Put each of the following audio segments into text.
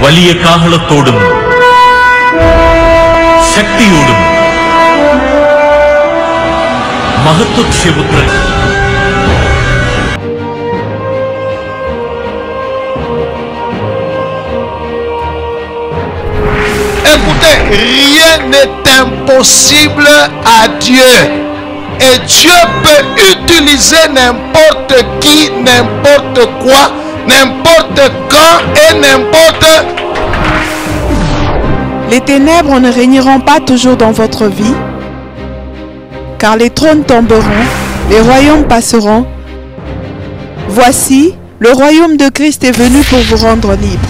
വലിയ കാഹളത്തോടും ശക്തിയോടും മഹത്വക്ഷേപുത്രൻ Écoutez, rien n'est impossible à Dieu. Et Dieu peut utiliser n'importe qui, n'importe quoi, n'importe quand et n'importe. Les ténèbres ne régneront pas toujours dans votre vie, car les trônes tomberont, les royaumes passeront. Voici, le royaume de Christ est venu pour vous rendre libre.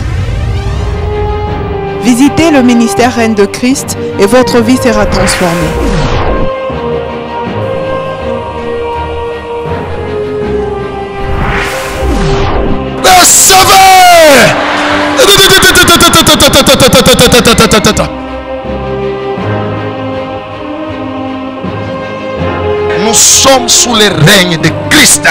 Visitez le ministère Reine de Christ et votre vie sera transformée. Le sauveur! Nous sommes sous le règne de Christ.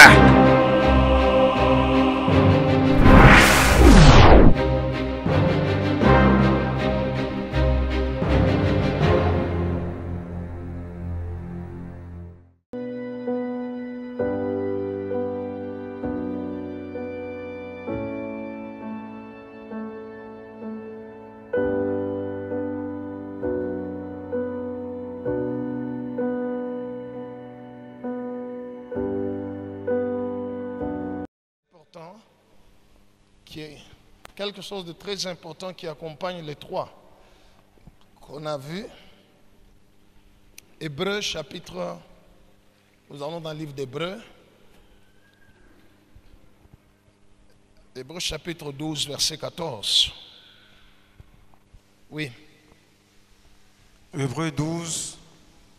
Qui est quelque chose de très important qui accompagne les trois qu'on a vus. Hébreux chapitre, nous allons dans le livre d'Hébreux. Hébreux chapitre 12, verset 14. Oui. Hébreux 12,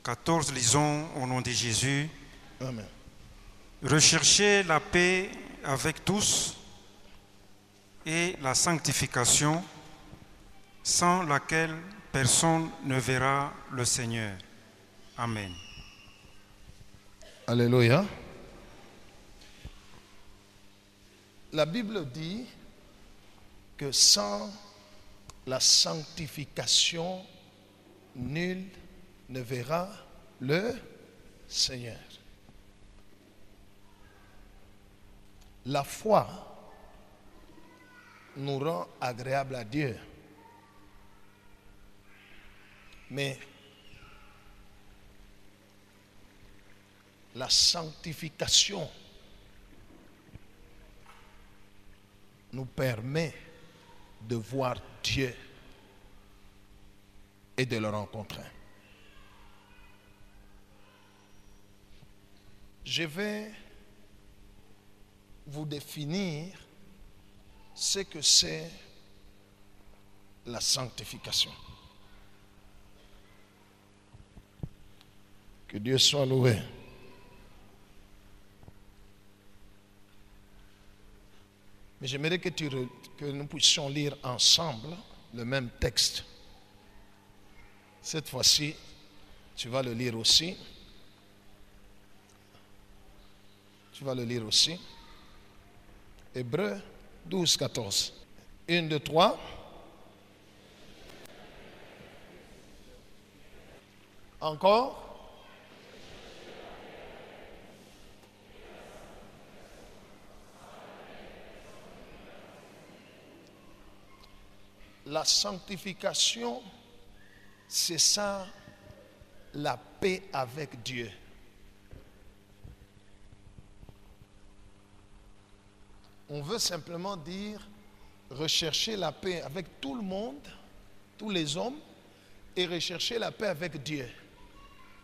14, lisons au nom de Jésus. Amen. Recherchez la paix avec tous et la sanctification, sans laquelle personne ne verra le Seigneur. Amen. Alléluia. La Bible dit que sans la sanctification, nul ne verra le Seigneur. La foi nous rend agréable à Dieu. Mais la sanctification nous permet de voir Dieu et de le rencontrer. Je vais vous définir ce que c'est la sanctification. Que Dieu soit loué. Mais j'aimerais que nous puissions lire ensemble le même texte. Cette fois-ci, tu vas le lire aussi. Tu vas le lire aussi. Hébreux 12, 14. 1, 2, 3. Encore. La sanctification, c'est ça, la paix avec Dieu. On veut simplement dire rechercher la paix avec tout le monde, tous les hommes, et rechercher la paix avec Dieu.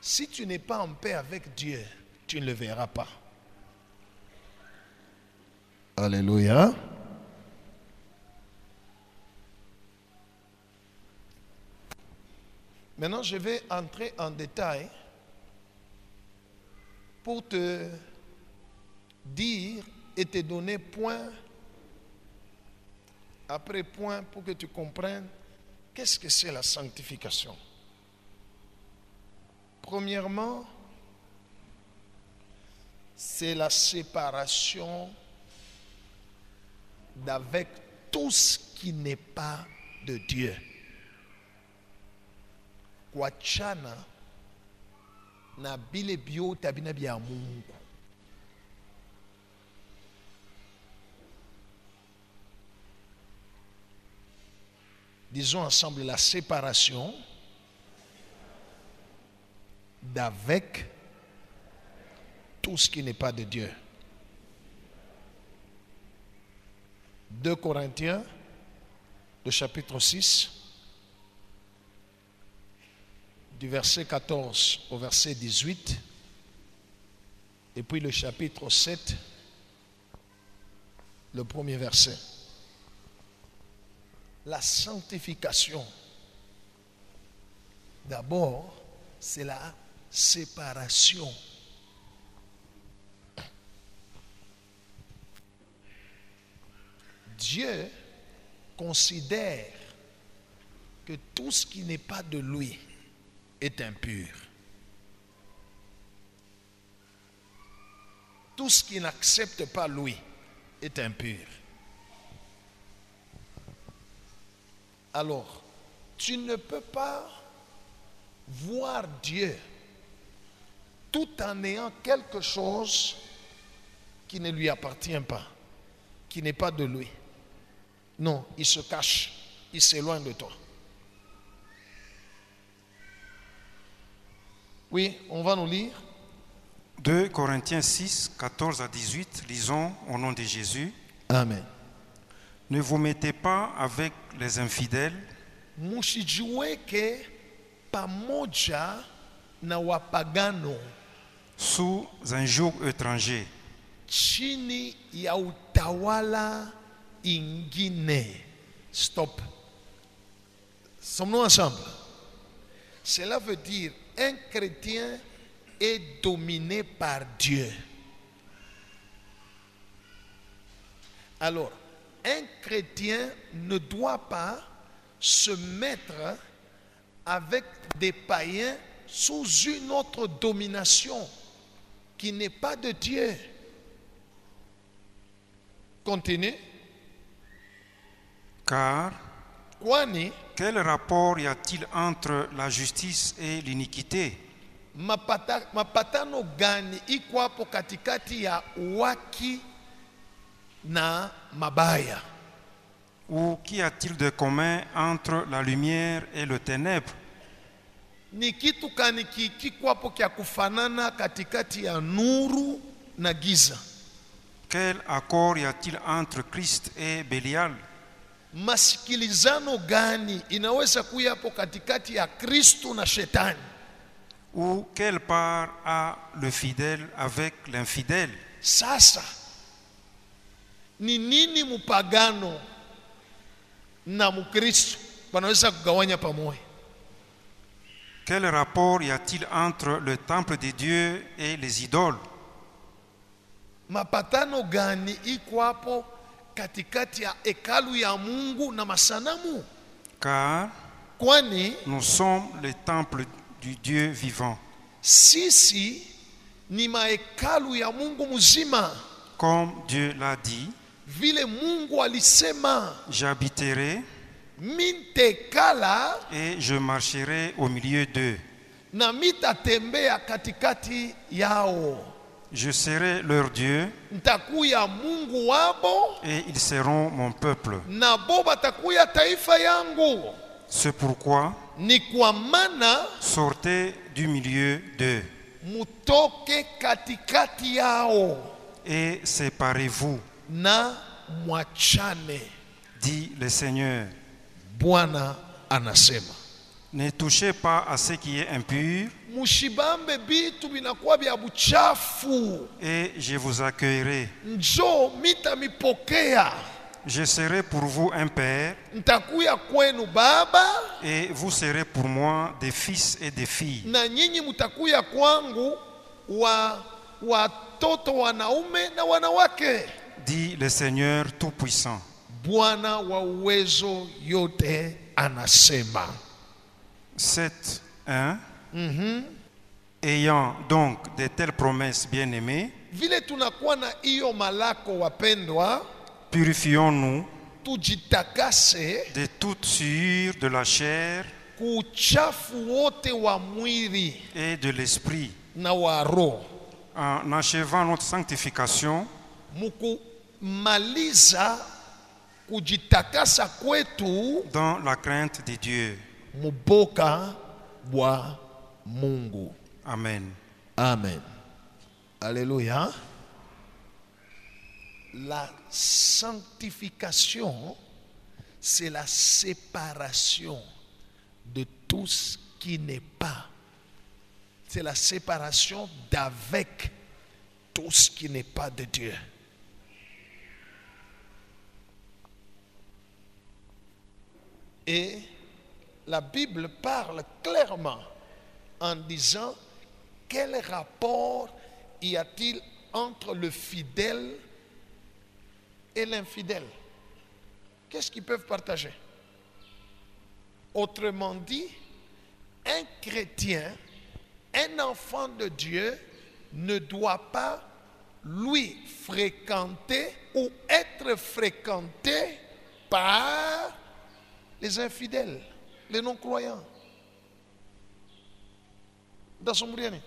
Si tu n'es pas en paix avec Dieu, tu ne le verras pas. Alléluia. Maintenant, je vais entrer en détail pour te dire et te donner point après point pour que tu comprennes qu'est-ce que c'est la sanctification. Premièrement, c'est la séparation d'avec tout ce qui n'est pas de Dieu. Kuachana na bile byote abina bya Mungu. Disons ensemble la séparation d'avec tout ce qui n'est pas de Dieu. 2 Corinthiens, le chapitre 6, du verset 14 au verset 18, et puis le chapitre 7, le premier verset. La sanctification, d'abord, c'est la séparation. Dieu considère que tout ce qui n'est pas de lui est impur. Tout ce qui n'accepte pas lui est impur. Alors, tu ne peux pas voir Dieu tout en ayant quelque chose qui ne lui appartient pas, qui n'est pas de lui. Non, il se cache, il s'éloigne de toi. Oui, on va nous lire. 2 Corinthiens 6, 14 à 18, lisons au nom de Jésus. Amen. Ne vous mettez pas avec les infidèles, Msijiweke pamoja na wapagano sous un joug étranger, chini ya utawala ingine. Stop. Sommes-nous ensemble? Cela veut dire un chrétien est dominé par Dieu. Alors, un chrétien ne doit pas se mettre avec des païens sous une autre domination qui n'est pas de Dieu. Continue. car Kwani quel rapport y a-t-il entre la justice et l'iniquité? mapatano gani iko hapo katikati ya waki na mabaya? Ou qu'y a-t-il de commun entre la lumière et le ténèbre? Ni kitu kani kiko hapo kya kufanana katikati ya nuru na giza? Quel accord y a-t-il entre Christ et Bélial? Masikilizano gani inaweza kuya hapo katikati ya Kristo na shetani? Ou quelle part a le fidèle avec l'infidèle? Sasa ni nini mupagano na mukristo wanaweza kugawanya pamoja? Quel rapport y a-t-il entre le temple de Dieu et les idoles? Mapatano gani iko hapo katikati ya hekalu ya Mungu na masanamu? Car Kwani nous sommes le temple du Dieu vivant. sisi ni mahekalu ya Mungu mzima. Comme Dieu l'a dit, Vile Mungu alisema, j'habiterai mintekala et je marcherai au milieu d'eux. na mitatembea katikati yao. Je serai leur Dieu Ntakuya Mungu wabo et ils seront mon peuple. na bo batakuya taifa yangu. C'est pourquoi Ni kwa maana sortez du milieu d'eux mutoke katikati yao et séparez-vous, na mwachane. dit le Seigneur. Bwana anasema, Ne touchez pas à ce qui est impur mushibambe bitu binakuwa bya buchafu. et je vous accueillerai. Njo mitamipokea, Je serai pour vous un père ntakuya kwenu baba, et vous serez pour moi des fils et des filles. na nyinyi mutakuya kwangu watoto wanaume na wanawake. Dit le Seigneur Tout-Puissant. Bwana wa uwezo yote anasema. 7:1. Ayant donc de telles promesses bien-aimées, Vile tunakuwa na hiyo malako wapendwa, purifions-nous tujitakase de toute souillure de la chair kuchafu wote wa mwili et de l'esprit, na wa roho, en achevant notre sanctification mukumaliza kujitakasa kwetu dans la crainte de Dieu. muboka bwa Mungu. Amen. Amen. Alléluia. La sanctification, c'est la séparation de tout ce qui n'est pas. C'est la séparation d'avec tout ce qui n'est pas de Dieu. Et la Bible parle clairement en disant quel rapport y a-t-il entre le fidèle et l'infidèle? Qu'est-ce qu'ils peuvent partager? Autrement dit, un chrétien, un enfant de Dieu ne doit pas lui fréquenter ou être fréquenté par les infidèles, les non-croyants. Dans son mouriani.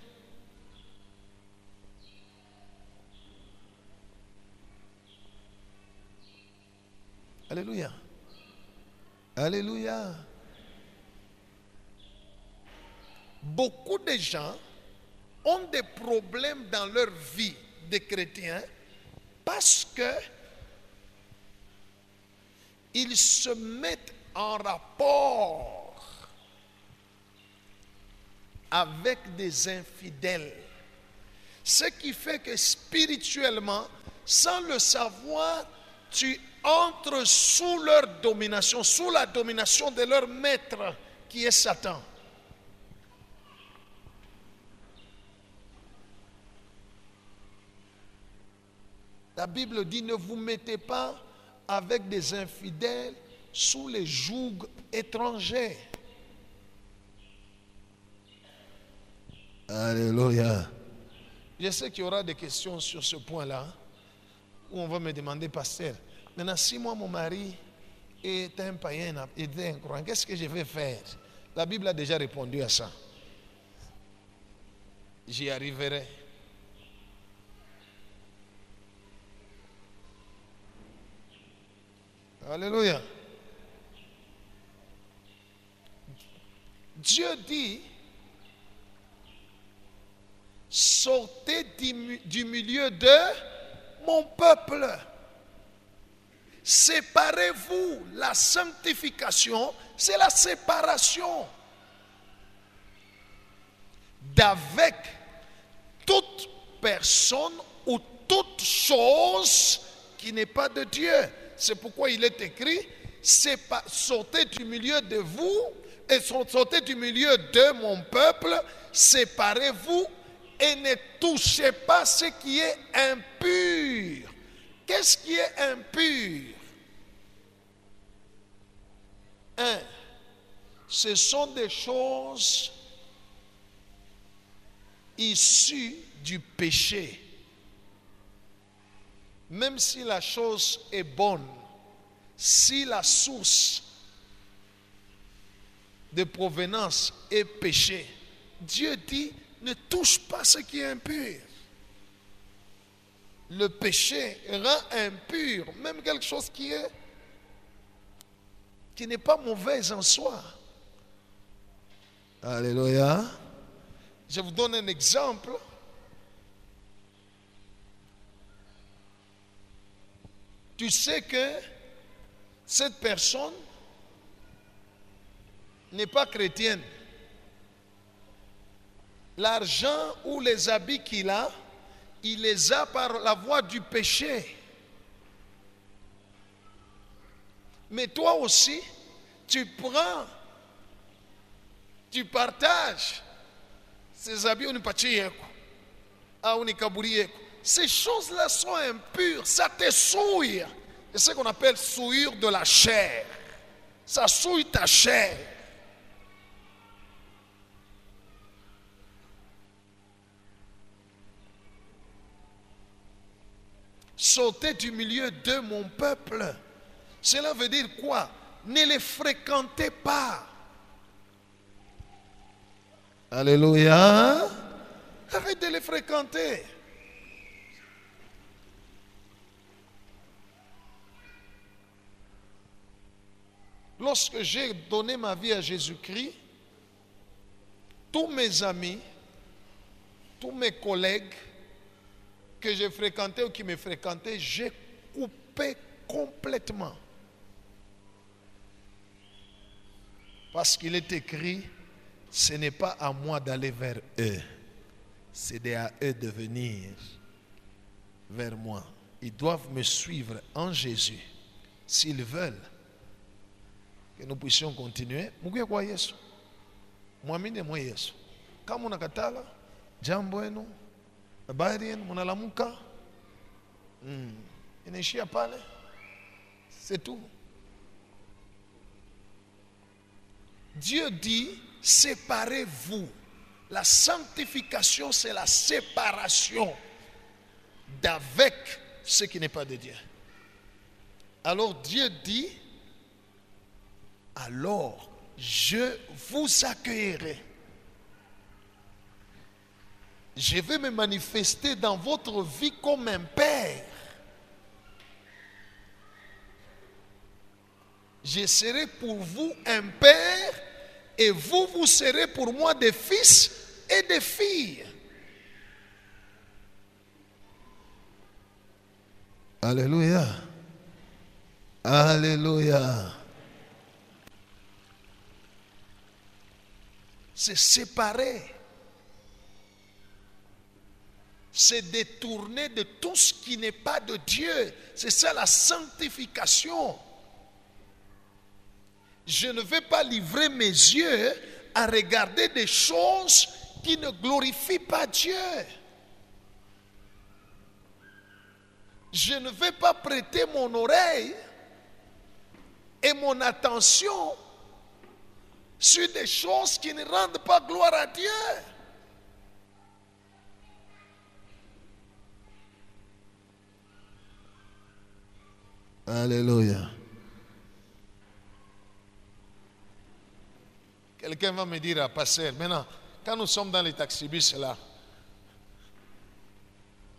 Alléluia. Alléluia. Beaucoup de gens ont des problèmes dans leur vie de chrétiens parce que ils se mettent en rapport avec des infidèles. Ce qui fait que spirituellement, sans le savoir, tu entres sous leur domination, sous la domination de leur maître qui est Satan. La Bible dit, ne vous mettez pas avec des infidèles sous les jougs étrangers. Alléluia. Je sais qu'il y aura des questions sur ce point-là, où on va me demander, pasteur, maintenant si moi mon mari est un païen, est un croyant, qu'est-ce que je vais faire? La Bible a déjà répondu à ça. J'y arriverai. Alléluia. Dieu dit, sortez du milieu de mon peuple. Séparez-vous. La sanctification, c'est la séparation d'avec toute personne ou toute chose qui n'est pas de Dieu. C'est pourquoi il est écrit, sortez du milieu de vous et sortez du milieu de mon peuple, séparez-vous et ne touchez pas ce qui est impur. Qu'est-ce qui est impur? Ce sont des choses issues du péché. Même si la chose est bonne, si la source de provenance est péché, Dieu dit, ne touche pas ce qui est impur. Le péché rend impur, même quelque chose qui n'est pas mauvaise en soi. Alléluia. Je vous donne un exemple. Tu sais que cette personne n'est pas chrétienne. L'argent ou les habits qu'il a, il les a par la voie du péché. Mais toi aussi, tu prends, tu partages ces habits. Ces choses-là sont impures, ça te souille. C'est ce qu'on appelle souillure de la chair. Ça souille ta chair. Sortez du milieu de mon peuple. Cela veut dire quoi? Ne les fréquentez pas. Alléluia. Arrête de les fréquenter. Lorsque j'ai donné ma vie à Jésus-Christ, tous mes amis, tous mes collègues que j'ai fréquentés ou qui me fréquentaient, j'ai coupé complètement. Parce qu'il est écrit, ce n'est pas à moi d'aller vers eux, c'est à eux de venir vers moi. Ils doivent me suivre en Jésus. S'ils veulent que nous puissions continuer, mukuye kwa Yesu. Mwamini mwa Yesu. Kama unakatala jambo yenu, habari yenu mnalamuka, inaishia pale. C'est tout. Dieu dit, séparez-vous. La sanctification, c'est la séparation d'avec ce qui n'est pas de Dieu. Alors Dieu dit, alors je vous accueillerai. Je vais me manifester dans votre vie comme un père. Je serai pour vous un père et vous, vous serez pour moi des fils et des filles. Alléluia. Alléluia. C'est séparer. C'est détourner de tout ce qui n'est pas de Dieu. C'est ça la sanctification. Je ne vais pas livrer mes yeux à regarder des choses qui ne glorifient pas Dieu. Je ne vais pas prêter mon oreille et mon attention sur des choses qui ne rendent pas gloire à Dieu. Alléluia. Quelqu'un va me dire, pasteur, maintenant, quand nous sommes dans les taxibus là,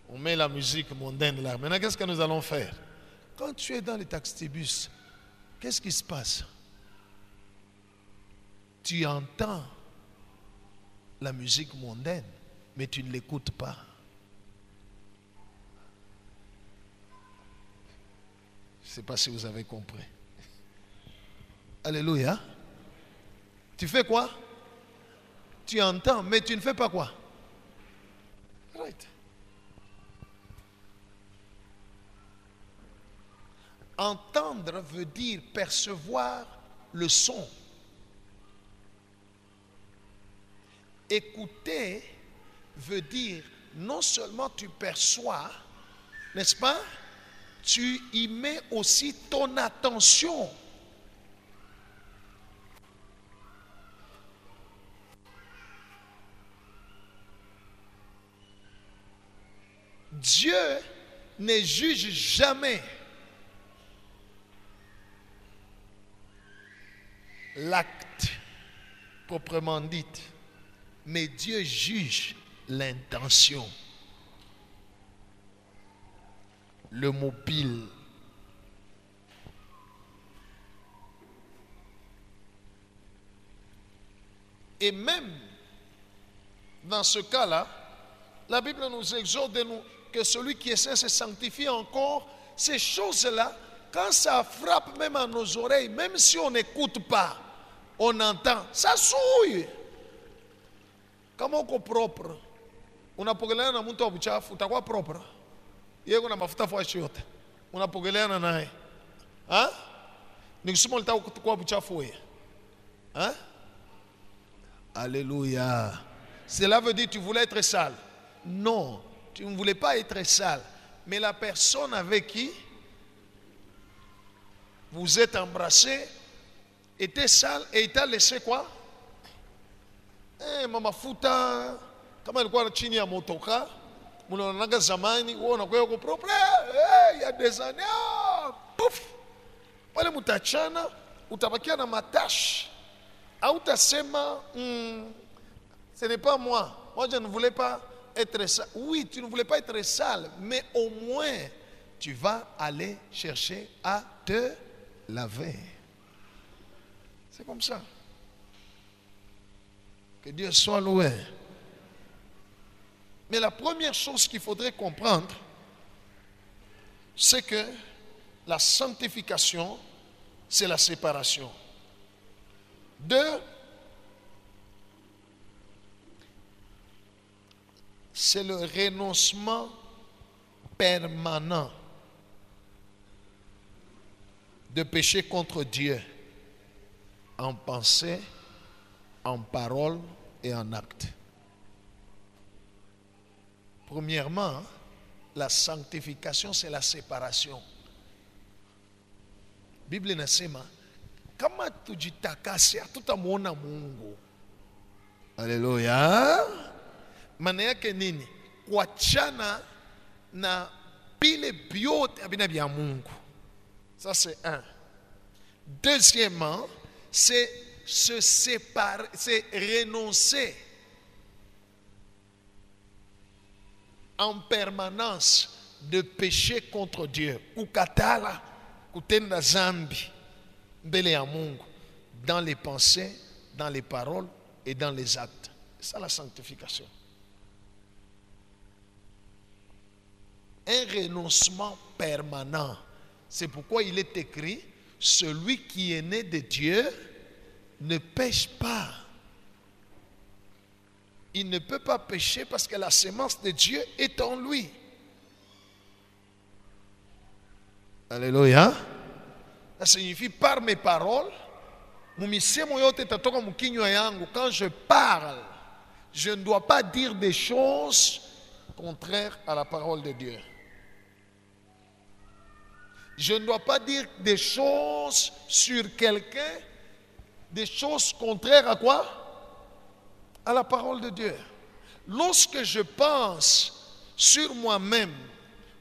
on met la musique mondaine là. Maintenant, qu'est-ce que nous allons faire? Quand tu es dans les taxibus, qu'est-ce qui se passe? Tu entends la musique mondaine, mais tu ne l'écoutes pas. Je ne sais pas si vous avez compris. Alléluia. Tu fais quoi? Tu entends, mais tu ne fais pas quoi? Right. Entendre veut dire percevoir le son. Écouter veut dire non seulement tu perçois, n'est-ce pas? Tu y mets aussi ton attention. Dieu ne juge jamais l'acte proprement dit, mais Dieu juge l'intention, le mobile. Et même dans ce cas-là, la Bible nous exhorte que celui qui essaie de se sanctifier encore, ces choses-là, quand ça frappe même à nos oreilles, même si on n'écoute pas, on entend, ça souille. Kama uko propre, unapogeleana na mtu wa uchafu, utakuwa propre. Yeye kuna mafuta fuashi yote. Unapogeleana naye. Ah? Nikisema ulitaka kuwa uchafu wewe. Hein? Alléluia. Cela veut dire que tu voulais être sale. Non, tu ne voulais pas être sale. Mais la personne avec qui vous êtes embrassé était sale et il t'a laissé quoi? Mafuta kama ilikuwa chini ya motoka, mnaonaga zamani, wewe unakuwa uko propre, il y a des années, pouf, Wale mutachana, utabakia na matache. Hautasema, ce n'est pas moi. Moi, je ne voulais pas être sale. Oui, tu ne voulais pas être sale, mais au moins, tu vas aller chercher à te laver. C'est comme ça. Que Dieu soit loué. Mais la première chose qu'il faudrait comprendre, c'est que la sanctification, c'est la séparation. 2, c'est le renoncement permanent de pécher contre Dieu en pensée, en parole et en acte. Premièrement, la sanctification, c'est la séparation. Bible inasema kama tujitakase hatutamuona Mungu. Haleluya. Maana yake nini? Kuachana na vile vyote havina vya Mungu. Ça c'est un. Deuxièmement, c'est se séparer, c'est renoncer en permanence de pécher contre Dieu. Kukatala kutenda zambi mbele ya Mungu dans les pensées, dans les paroles et dans les actes. C'est ça la sanctification. Un renoncement permanent. C'est pourquoi il est écrit, celui qui est né de Dieu ne pêche pas. Il ne peut pas pécher parce que la sémence de Dieu est en lui. Alléluia. Ça signifie par mes paroles, quand je parle, je ne dois pas dire des choses contraires à la parole de Dieu. Je ne dois pas dire des choses sur quelqu'un, des choses contraires à quoi? À la parole de Dieu. Lorsque je pense sur moi-même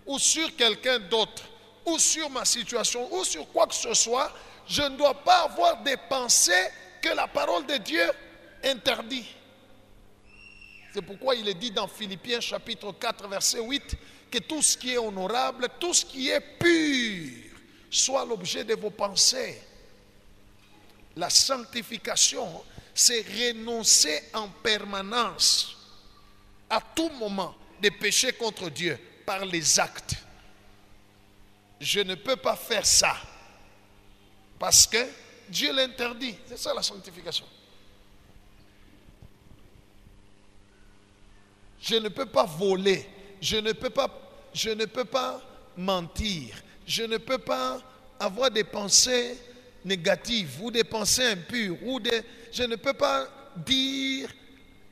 ou sur quelqu'un d'autre ou sur ma situation ou sur quoi que ce soit, je ne dois pas avoir des pensées que la parole de Dieu interdit. C'est pourquoi il est dit dans Philippiens chapitre 4 verset 8 que tout ce qui est honorable, tout ce qui est pur soit l'objet de vos pensées. La sanctification, c'est renoncer en permanence, à tout moment, de pécher contre Dieu par les actes. Je ne peux pas faire ça parce que Dieu l'interdit. C'est ça la sanctification. Je ne peux pas voler, je ne peux pas mentir, je ne peux pas avoir des pensées négatives ou des pensées impures je ne peux pas dire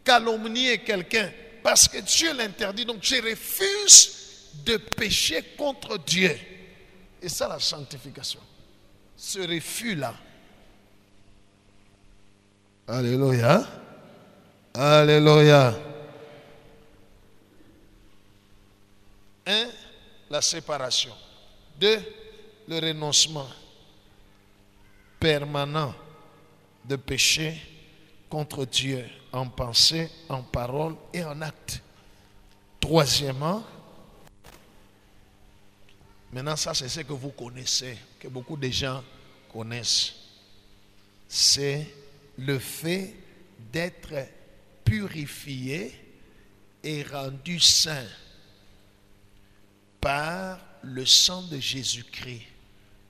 calomnier quelqu'un parce que Dieu l'interdit. Donc je refuse de pécher contre Dieu. Et ça la sanctification. Ce refus-là. Alléluia. Alléluia. 1, la séparation. 2, le renoncement permanent de péché contre Dieu en pensée, en parole et en acte. Troisièmement, maintenant ça c'est ce que vous connaissez, que beaucoup de gens connaissent, c'est le fait d'être purifié et rendu saint par le sang de Jésus-Christ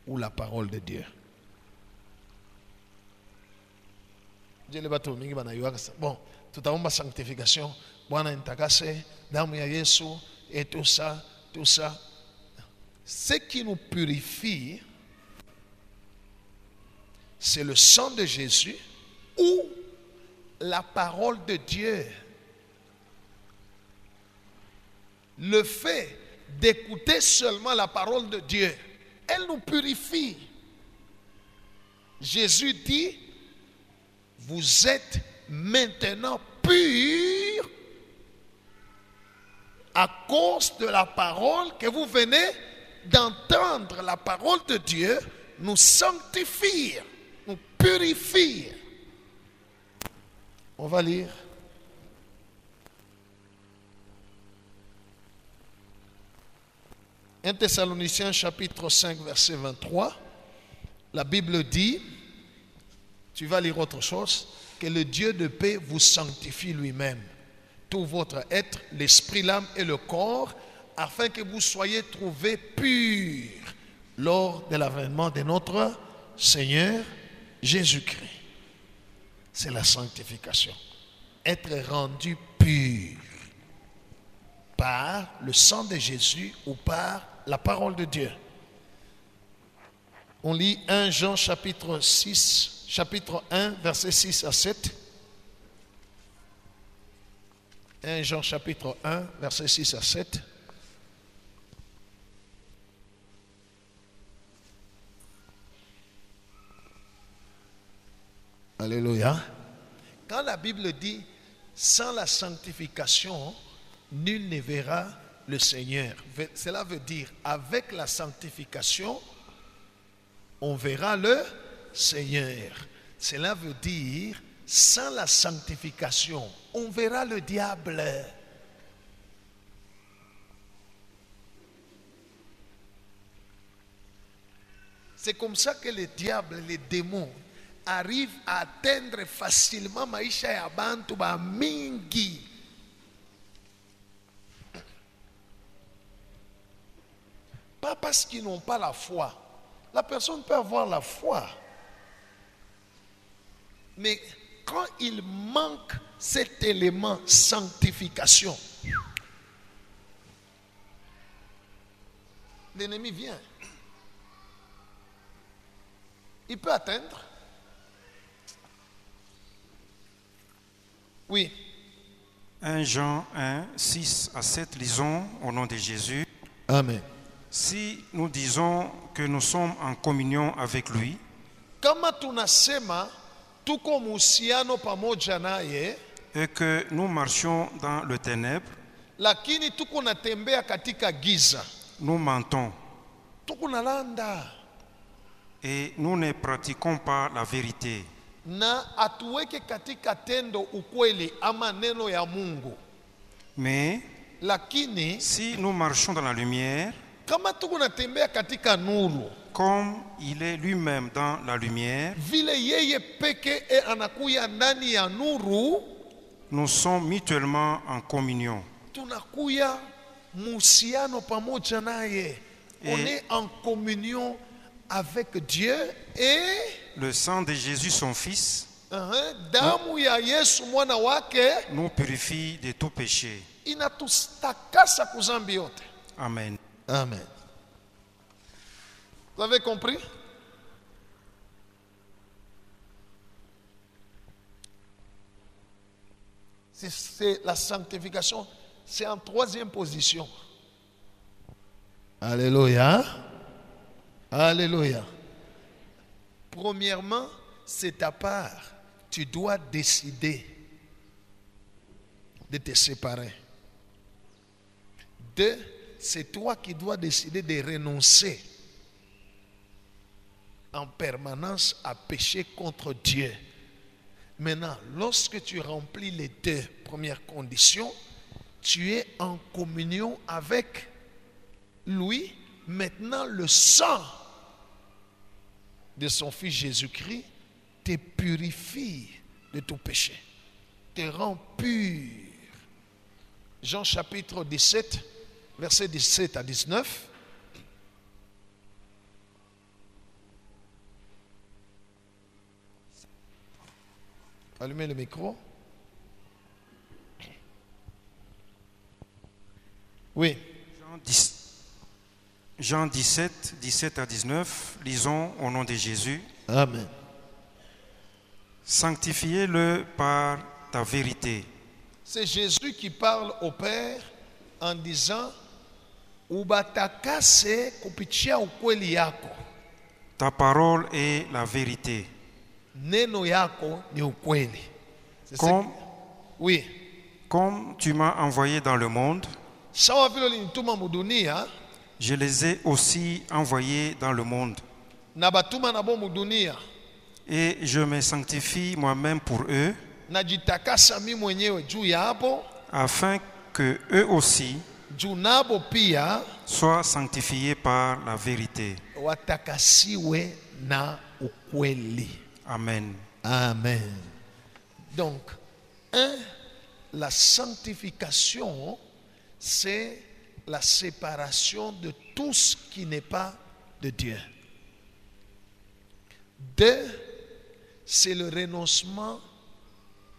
ou la parole de Dieu. Bon, tout à l'heure, sanctification, Bwana nitakase, damu ya Yesu et tout ça, tout ça. Ce qui nous purifie, c'est le sang de Jésus ou la parole de Dieu. Le fait d'écouter seulement la parole de Dieu, elle nous purifie. Jésus dit, vous êtes maintenant purs à cause de la parole que vous venez d'entendre, la parole de Dieu nous sanctifie, nous purifie. On va lire. « 1 Thessaloniciens chapitre 5 verset 23 », la Bible dit, tu vas lire autre chose, que le Dieu de paix vous sanctifie lui-même, tout votre être, l'esprit, l'âme et le corps, afin que vous soyez trouvés purs lors de l'avènement de notre Seigneur Jésus-Christ. C'est la sanctification. Être rendu pur par le sang de Jésus ou par la parole de Dieu. On lit 1 Jean chapitre 1 verset 6 à 7. 1 Jean chapitre 1 verset 6 à 7. Alléluia. Quand la Bible dit sans la sanctification, nul ne verra le Seigneur. Cela veut dire avec la sanctification, on verra le Seigneur. Cela veut dire sans la sanctification, on verra le diable. C'est comme ça que le diable, les démons, arrivent à atteindre facilement maisha ya bantu ba mingi. Pas parce qu'ils n'ont pas la foi. La personne peut avoir la foi. Mais quand il manque cet élément sanctification, l'ennemi vient. Il peut atteindre. Oui. 1 Jean 1, 6 à 7, lisons au nom de Jésus. Amen. Si nous disons que nous sommes en communion avec lui, Kama tunasema tuko muhusiano pamoja naye, et que nous marchions dans le ténèbre, lakini tuko natembea katika giza, nous mentons tuko nalanda et nous ne pratiquons pas la vérité. na atuweke katika tendo ukweli ama neno ya Mungu. Mais Lakini si nous marchons dans la lumière, kama tuko natembea katika nuru, comme il est lui-même dans la lumière, vile yeye peke anakuya ndani ya nuru, nous sommes mutuellement en communion. tunakuya muhusiano pamoja naye. On est en communion avec Dieu et Le sang de Jésus, son Fils, damu ya Yesu mwana wake nous purifie de tout péché. inatustakasa kuzambi yote. Amen. Amen. Vous avez compris? C'est la sanctification, c'est en troisième position. Alléluia. Alléluia. Premièrement, c'est ta part. Tu dois décider de te séparer. Deux, c'est toi qui dois décider de renoncer en permanence à pécher contre Dieu. Maintenant, lorsque tu remplis les deux premières conditions, tu es en communion avec lui. Maintenant, le sang de son Fils Jésus-Christ te purifie de tout péché, te rend pur. Jean chapitre 17, versets 17 à 19. Allumez le micro. Oui. Jean 17, 17 à 19, lisons au nom de Jésus. Amen. Sanctifiez-le par ta vérité. C'est Jésus qui parle au Père en disant ubatakase kupitia ukweli yako. Ta parole est la vérité. Neno yako ni ukweli. Oui. Comme tu m'as envoyé dans le monde, sawa vile ulinituma mudunia, je les ai aussi envoyés dans le monde. na batuma na bomu dunia, et je me sanctifie moi-même pour eux, najitakasa mimi mwenyewe juu ya hapo, afin que eux aussi juu nabo pia soient sanctifiés par la vérité. watakasiwe na ukweli. Amen. Amen. Donc, la sanctification, c'est la séparation de tout ce qui n'est pas de Dieu. 2, c'est le renoncement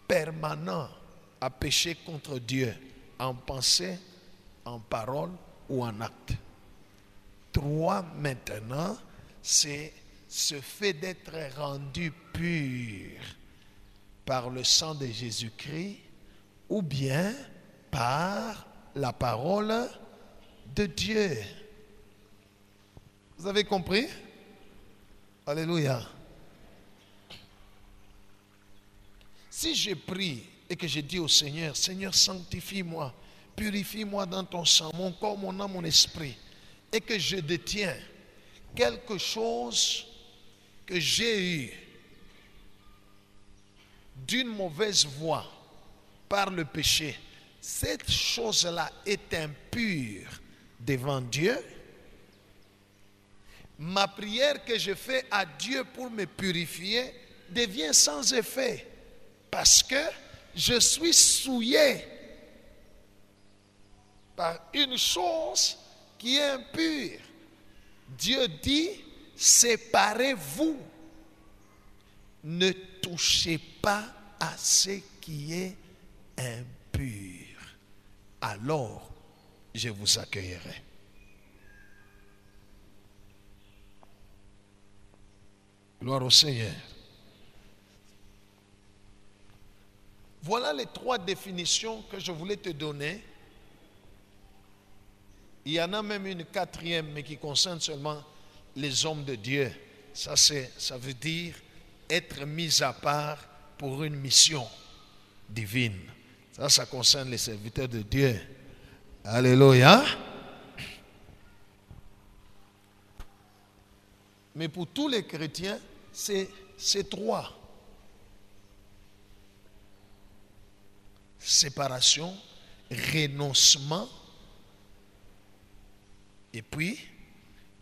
permanent à pécher contre Dieu, en pensée, en parole ou en acte. 3, maintenant, c'est ce fait d'être rendu pur par le sang de Jésus-Christ ou bien par la parole de Dieu. Vous avez compris? Alléluia. Si je prie et que je dis au Seigneur, Seigneur, sanctifie-moi, purifie-moi dans ton sang, mon corps, mon âme, mon esprit, et que je détiens quelque chose que j'ai eu d'une mauvaise voie par le péché, cette chose-là est impure devant Dieu. Ma prière que je fais à Dieu pour me purifier devient sans effet parce que je suis souillé par une chose qui est impure. Dieu dit, séparez-vous. Ne touchez pas à ce qui est impur. Alors, je vous accueillerai. Gloire au Seigneur. Voilà les 3 définitions que je voulais te donner. Il y en a même une 4e, mais qui concerne seulement les hommes de Dieu. Ça veut dire être mis à part pour une mission divine. Ça concerne les serviteurs de Dieu. Alléluia. Mais pour tous les chrétiens, c'est 3. Séparation, renoncement, et puis,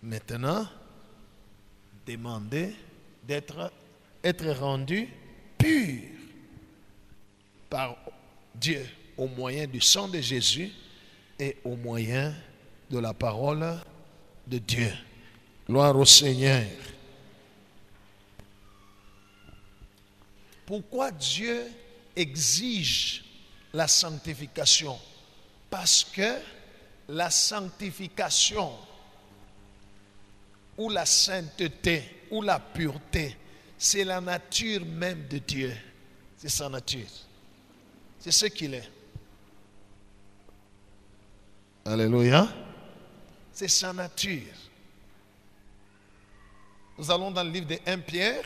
maintenant, demander d'être rendu pur par Dieu au moyen du sang de Jésus et au moyen de la parole de Dieu. Gloire au Seigneur. Pourquoi Dieu exige la sanctification? Parce que la sanctification ou la sainteté ou la pureté, c'est la nature même de Dieu. C'est sa nature. C'est ce qu'il est. Alléluia. C'est sa nature. Nous allons dans le livre de 1 Pierre.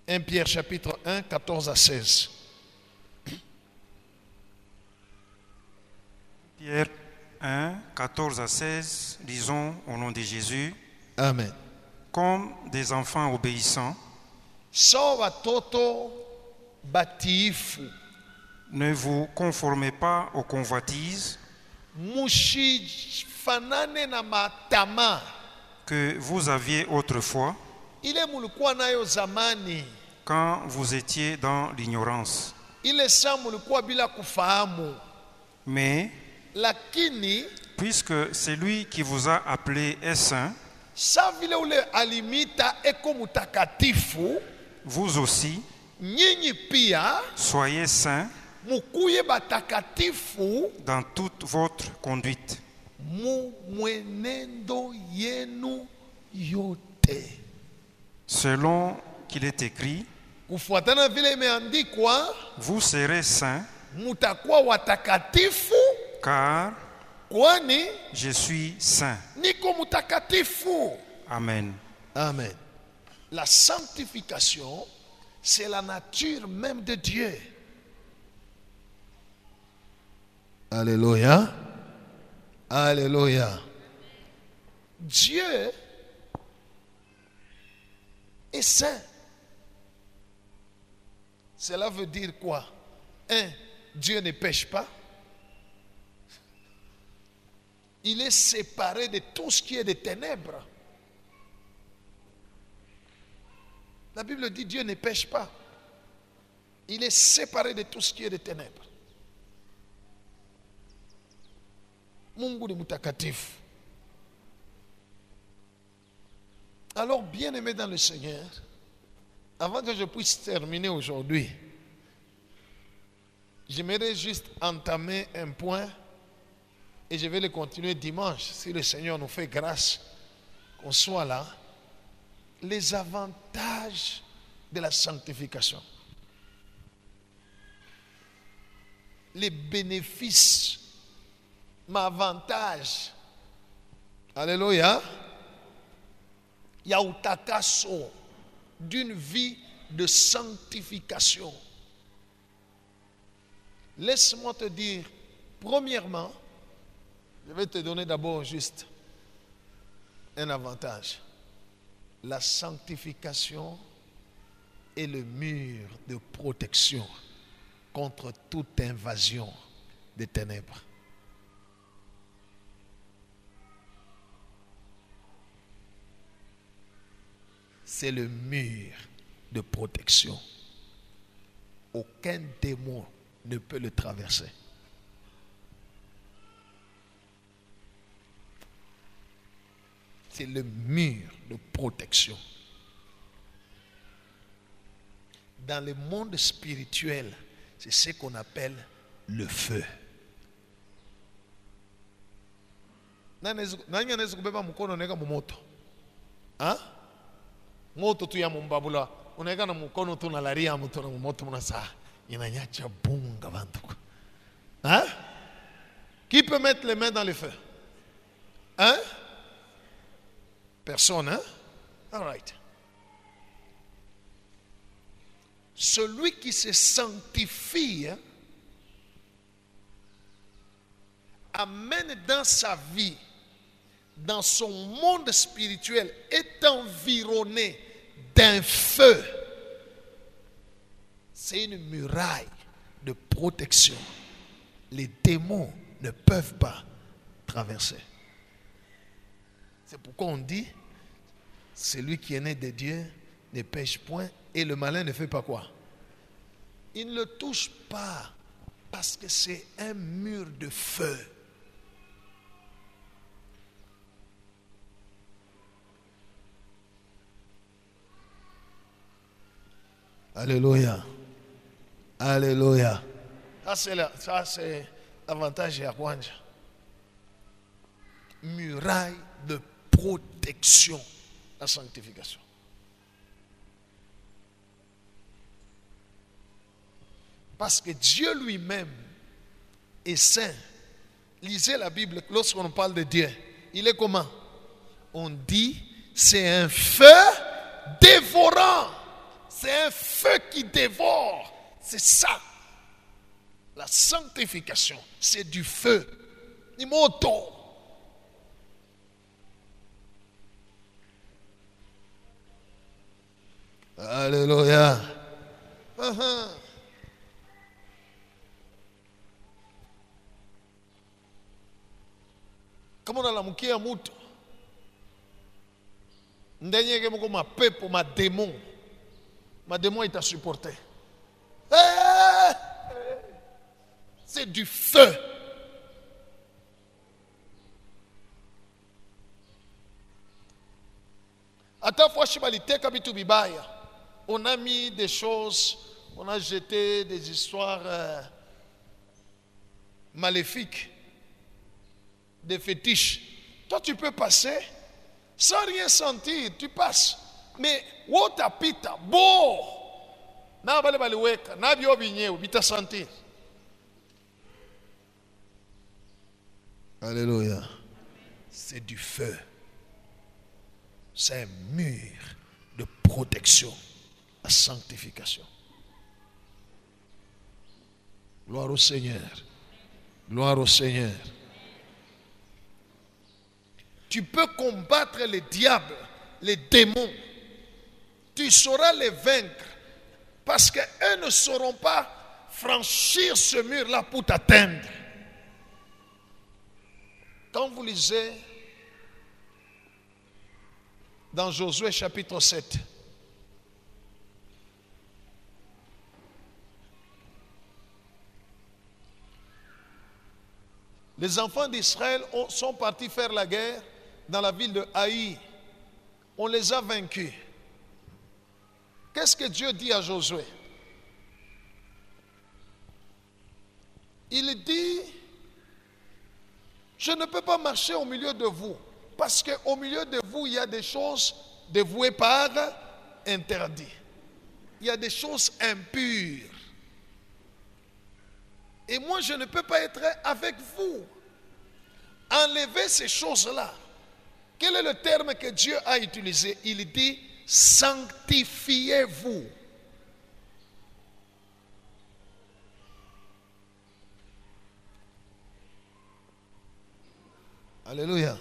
1 Pierre chapitre 1, 14 à 16. Pierre 1, 14 à 16, lisons au nom de Jésus. Amen. Comme des enfants obéissants, Sawa watoto batiifu, ne vous conformez pas aux convoitises mushifanane na matama que vous aviez autrefois ile mulikuwa nayo zamani, quand vous étiez dans l'ignorance. ile saa mulikuwa bila kufahamu. Mais Lakini puisque celui qui vous a appelé est saint, sa vile ule alimita eko mutakatifu, vous aussi nyinyi pia soyez saints mukuye batakatifu dans toute votre conduite, mu mwenendo yenu yote, selon qu'il est écrit, kufuatana vile imeandikwa, vous serez saints, mutakuwa watakatifu car kwani je suis saint. niko mutakatifu. Amen. Amen. La sanctification, c'est la nature même de Dieu. Alléluia. Alléluia. Dieu est saint. Cela veut dire quoi? Dieu ne pêche pas. Il est séparé de tout ce qui est des ténèbres. La Bible dit Dieu ne pêche pas. Il est séparé de tout ce qui est des ténèbres. Mungu ni mutakatifu. Alors, bien-aimé dans le Seigneur, avant que je puisse terminer aujourd'hui, j'aimerais juste entamer un point et je vais le continuer dimanche, si le Seigneur nous fait grâce qu'on soit là. Les avantages de la sanctification. Les bénéfices, m'avantage. Alléluia. Il y a utakaso d'une vie de sanctification. Laisse-moi te dire, premièrement, je vais te donner d'abord juste un avantage. La sanctification est le mur de protection contre toute invasion des ténèbres. C'est le mur de protection. Aucun démon ne peut le traverser. C'est le mur de protection. Dans le monde spirituel, c'est ce qu'on appelle le feu. Nani anaweza kubeba mkono unaweka moto? Moto tu ya mbabula. Unaweka na mkono tu unalaria mtu na moto mnasa inanyacha bunga bantu. Qui peut mettre les mains dans le feu? Personne, hein? All right. Celui qui se sanctifie amène dans sa vie, dans son monde spirituel, est environné d'un feu. C'est une muraille de protection. Les démons ne peuvent pas traverser. C'est pourquoi on dit, celui qui est né de Dieu ne pêche point et le malin ne fait pas quoi? Il ne le touche pas parce que c'est un mur de feu. Alléluia. Alléluia. Ça c'est l'avantage de Akwanja. Muraille de protection, la sanctification. Parce que Dieu lui-même est saint. Lisez la Bible, lorsqu'on parle de Dieu, il est comment? On dit, c'est un feu dévorant. C'est un feu qui dévore. C'est ça. La sanctification, c'est du feu. Imoto. Alléluia. Kama unalamukia mtu ndani yake mko mapepo mademon itasupporter. C'est du feu. Ata fois shibaliteka bitu bibaya, on a mis des choses, on a jeté des histoires maléfiques, des fétiches. Toi, tu peux passer sans rien sentir, tu passes. Mais wotapita bo na bale baliweka na byo binyewe bita sentir. Alléluia. C'est du feu. C'est un mur de protection, la sanctification. Gloire au Seigneur. Gloire au Seigneur. Tu peux combattre les diables, les démons, tu sauras les vaincre. Parce qu'eux ne sauront pas franchir ce mur-là pour t'atteindre. Quand vous lisez dans Josué chapitre 7, les enfants d'Israël sont partis faire la guerre dans la ville de Haï. On les a vaincus. Qu'est-ce que Dieu dit à Josué? Il dit, je ne peux pas marcher au milieu de vous, parce qu'au milieu de vous, il y a des choses dévouées par interdit. Il y a des choses impures. Et moi, je ne peux pas être avec vous. Enlevez ces choses-là. Quel est le terme que Dieu a utilisé? Il dit, sanctifiez-vous. Alléluia.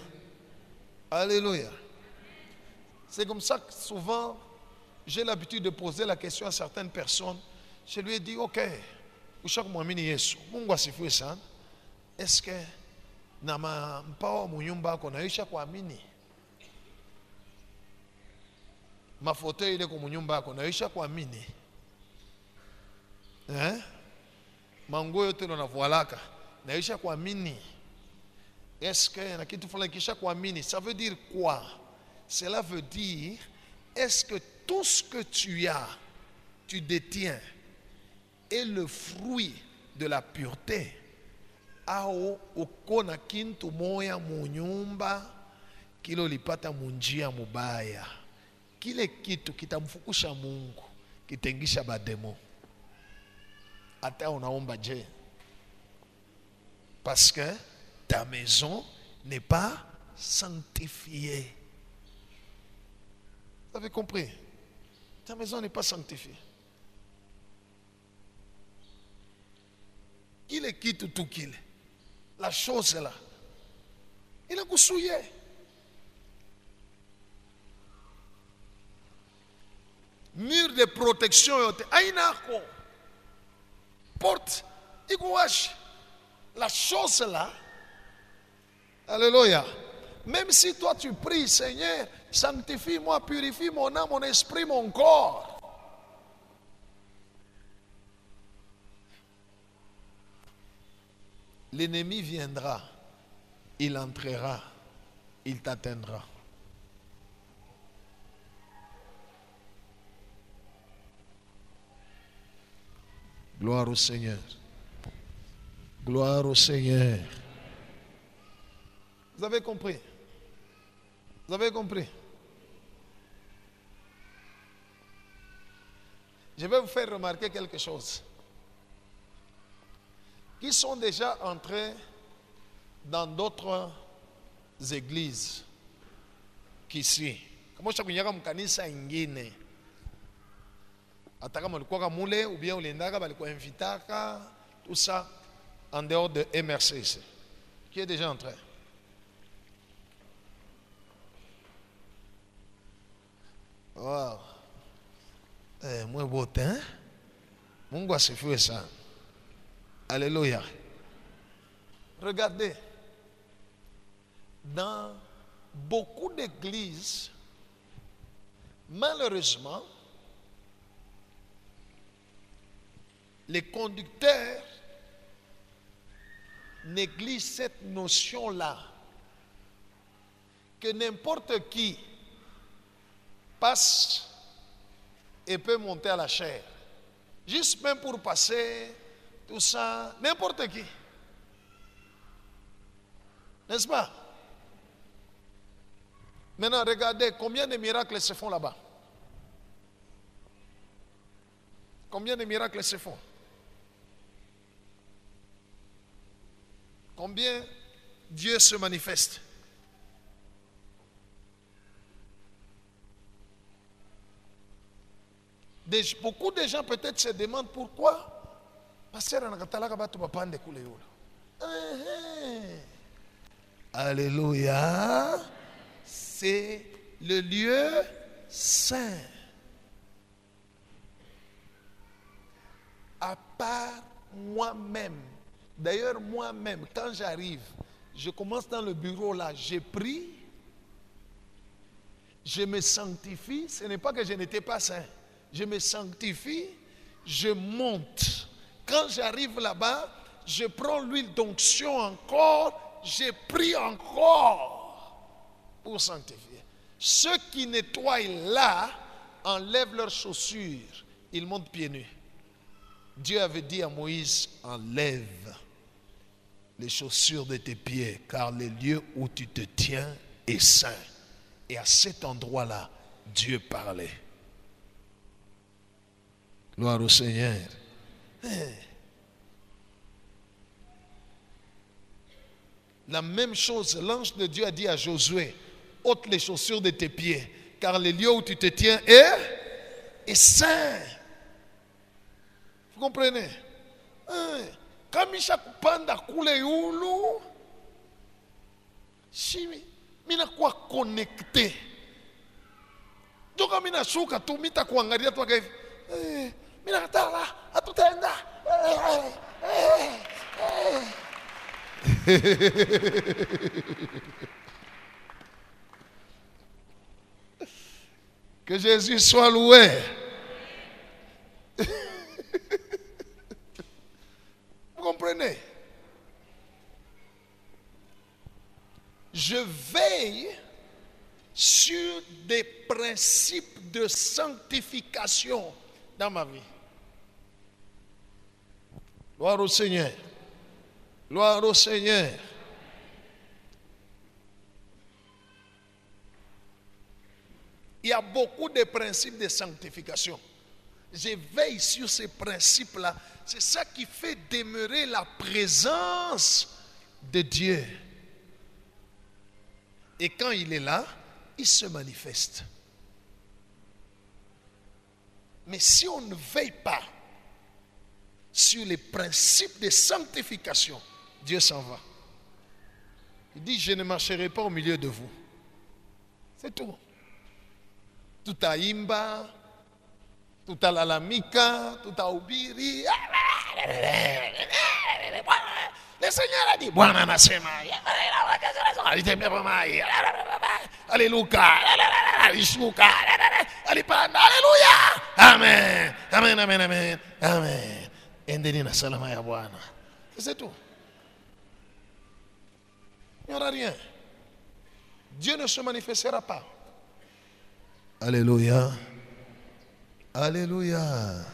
Alléluia. C'est comme ça que souvent, j'ai l'habitude de poser la question à certaines personnes. Je lui ai dit, ok, est-ce que nama mpawa munyumba ko naisha kuamini? Mafoto ile kwa munyumba ko naisha kuamini? Manguo yote unavoalaka naisha kuamini? Est-ce que na kitu fulani kisha kuamini? Ça veut dire quoi? Cela veut dire, est-ce que tout ce que tu as, tu détiens, est le fruit de la pureté? Au ukona kintu moya munyumba kilo lipata munjia mubaya, kile kitu kitamfukusha Mungu, kitengisha bademo. Ata unaomba je? Parce que ta maison n'est pas sanctifiée. Vous avez compris? Ta maison n'est pas sanctifiée. Il est quitte tout qu'il est. La chose est là. Il a coussouillé. Mur de protection. Aïnako. Porte. Igouache. La chose est là. Alléluia. Même si toi tu pries, Seigneur, sanctifie-moi, purifie mon âme, mon esprit, mon corps. L'ennemi viendra, il entrera, il t'atteindra. Gloire au Seigneur. Gloire au Seigneur. Vous avez compris? Vous avez compris? Je vais vous faire remarquer quelque chose. Qui sont déjà entrés dans d'autres églises qu'ici. Comment ça kunyaka mkanisa ingine? Ataka malikuwa mule ou bien ulendaka balikuwa invitaka, tout ça en dehors de MRC. Qui est déjà entré? Wow. Moi beau temps. Mungu asifiwe sana. Alléluia. Regardez, dans beaucoup d'églises, malheureusement, les conducteurs négligent cette notion-là, que n'importe qui passe et peut monter à la chair, juste même pour passer. Tout ça, n'importe qui. N'est-ce pas? Maintenant, regardez combien de miracles se font là-bas. Combien de miracles se font? Combien Dieu se manifeste? Beaucoup de gens peut-être se demandent pourquoi. Alléluia. C'est le lieu saint. à part moi-même. D'ailleurs, moi-même, quand j'arrive, je commence dans le bureau là, je prie, je me sanctifie. Ce n'est pas que je n'étais pas saint. Je me sanctifie, je monte. Quand j'arrive là-bas, je prends l'huile d'onction encore, je prie encore pour sanctifier. Ceux qui nettoient là enlèvent leurs chaussures, ils montent pieds nus. Dieu avait dit à Moïse, enlève les chaussures de tes pieds, car le lieu où tu te tiens est saint. Et à cet endroit-là, Dieu parlait. Gloire au Seigneur. La même chose, l'ange de Dieu a dit à Josué, ôte les chaussures de tes pieds, car le lieu où tu te tiens est saint. Vous comprenez? Quand Misha kupanda kule yulu, shimi, mina kuwa connecté. Joka mina shuka tu, mita kuangalia tu hivi. Mina katala, hatutenda. Que Jésus soit loué. Vous comprenez? Je veille sur des principes de sanctification dans ma vie. Gloire au Seigneur. Gloire au Seigneur. Il y a beaucoup de principes de sanctification. Je veille sur ces principes-là. C'est ça qui fait demeurer la présence de Dieu. Et quand il est là, il se manifeste. Mais si on ne veille pas sur les principes de sanctification, Dieu s'en va. Il dit, je ne marcherai pas au milieu de vous. C'est tout. Tout à imba, tout à lalamika, tout à ubiri. Le Seigneur a dit, Bwana nasema, Alléluia, alishuka, alipanda, Alléluia, Amen, Amen, Amen, Amen, Amen. Endeni na salama ya Bwana. C'est tout. Il n'y aura rien. Dieu ne se manifestera pas. Alléluia. Alléluia.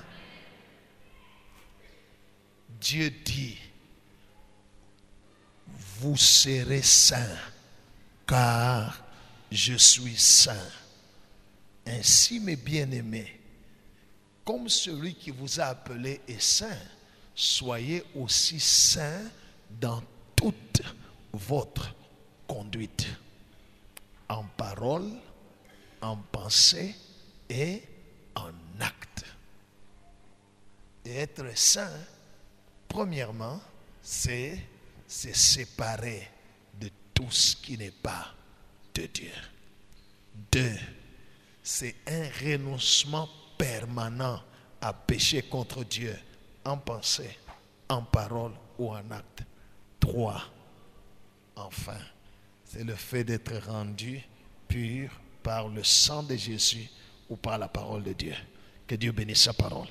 Dieu dit, vous serez saints, car je suis saint. Ainsi, mes bien-aimés, comme celui qui vous a appelé est saint, soyez aussi saints dans toute votre conduite, en parole, en pensée et en acte. Et être saint, premièrement, c'est se séparer de tout ce qui n'est pas de Dieu. Deux, c'est un renoncement permanent à pécher contre Dieu, en pensée, en parole ou en acte. Trois, enfin, c'est le fait d'être rendu pur par le sang de Jésus ou par la parole de Dieu. Que Dieu bénisse sa parole.